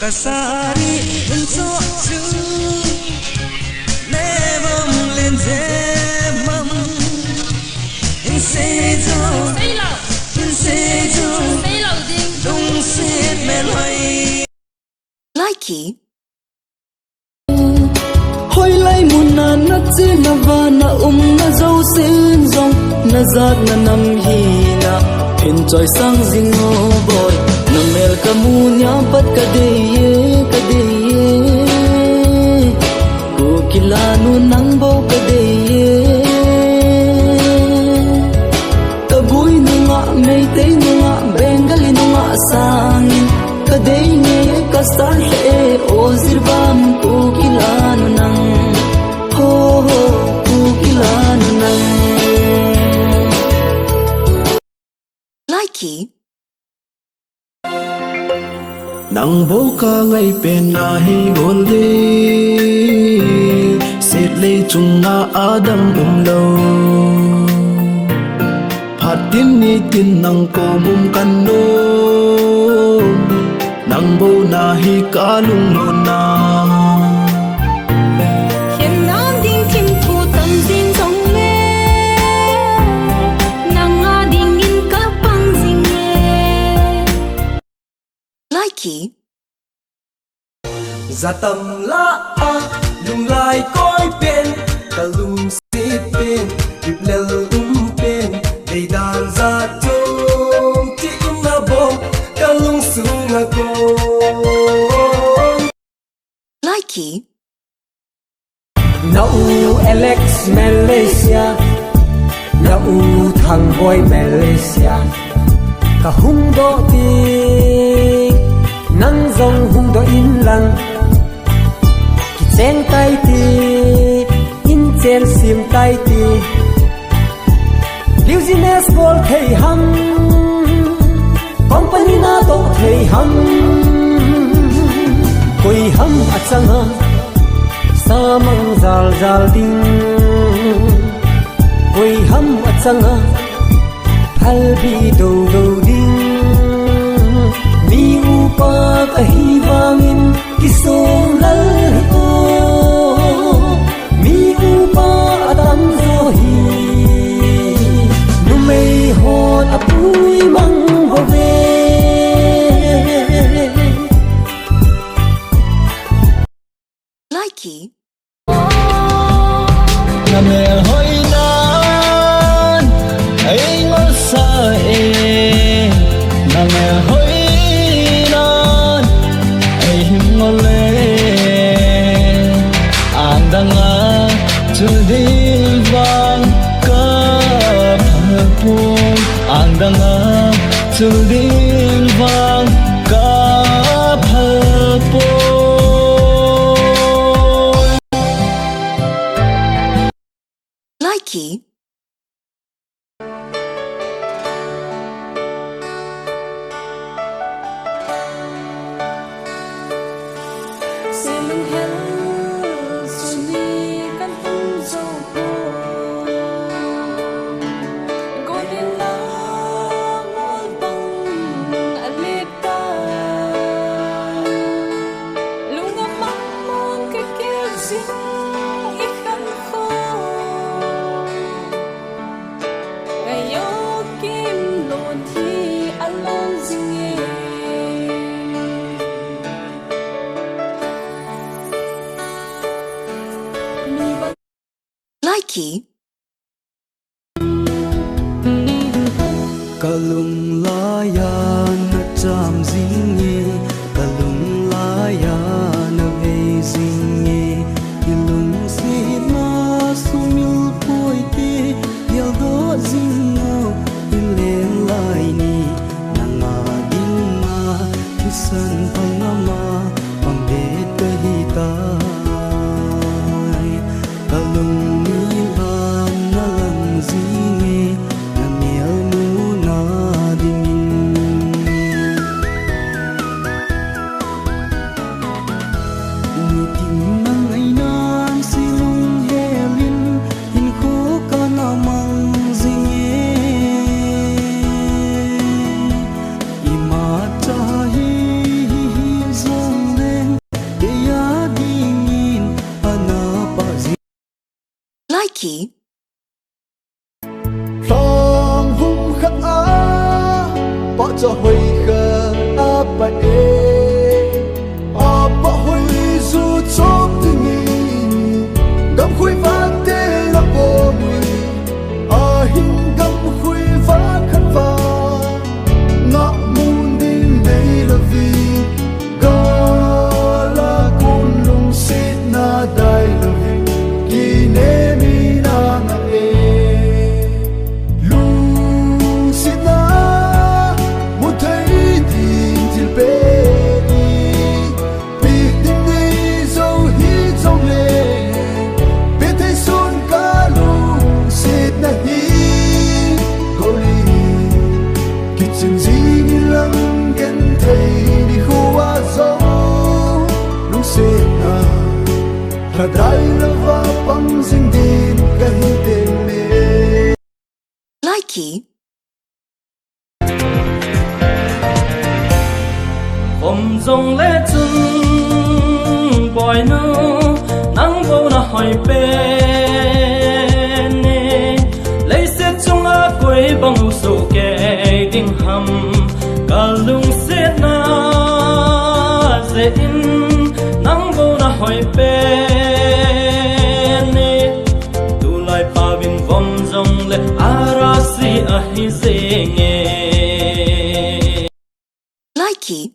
kasari unso chu never lên dễ mong in se cho đông se men hoài Likey. Hoi lai mun na chi na va na na zo sin zong na zat na nam hi na enjoy sang zing no boy na mel ka mu nya pat ka de ko kilanu nang bo ka de ka bui nu nga mei te nu nga bengali nu nga sangin ka de ne ka star he o zirbam ko kilanu nang ho ko kilanu nang Likey. nang bo ka ngai pen na hi gol de set le chung na adam lo phatin ni tin nang ko mum kan no nang bo na hi ka lung lo na hiện nam ding kim thu tâm ding dong le nang nga ding in ka pang ding le Likey. za tâm la a lung lai coi pen ta lung si pen dip lel pen dei dan za tung ti in na bo ka lung su na ko Likey. na u Alex Malaysia na u thằng boy Malaysia ka hung do ti nang zong hung do in lang ki chen tai ti in chen sim tai ti business bol thei ham company na to thei ham koi ham achanga samang zal zal ding koi ham achanga phal bi do do ding mi upa ka hi wangin kisong lal o mi upa adam zo hi nu mei hon apui mang ho ve Likey. na me hoi nan ai ngol sa e na me hoi nan ai him ngol le ang danga chul dil bang ka phu ang danga chul dil bang ka phu Likey. Siling hel suni kan hung zo po golin la mol bang alita lunga mang ke kel sing ikan kho ayo kim lon thi alon zinge Likey. kalung la ya na cham zinge kalung la ya na ve zinge ilung si na sumil poite yal do zingo ilen lai ni nanga ding na kisan pangama pangde kahita kalung ni lan na lang zinge na miel mu na dingin Likey, Phong vung khắc á bỏ cho hồi khờ á bà bỏ hồi dù chốt tình nghi gắm khuy vã tê là bố mùi hình gắm khuy vã khát vã ngã muôn đi này là vì gà là con lùng xít na đai là vì kỳ nê mi na ngã là đại là va bằng dinh din cái tên mê Likey, Vom dòng lẽ chân bòi nơ nắng vô na hỏi bên lấy xét trong á quê bằng số kẻ đinh hầm cả lung xét na dễ in nắng vô na hỏi bên tu lại pa bin vom dòng lẽ arasi ahi dễ nghe Likey,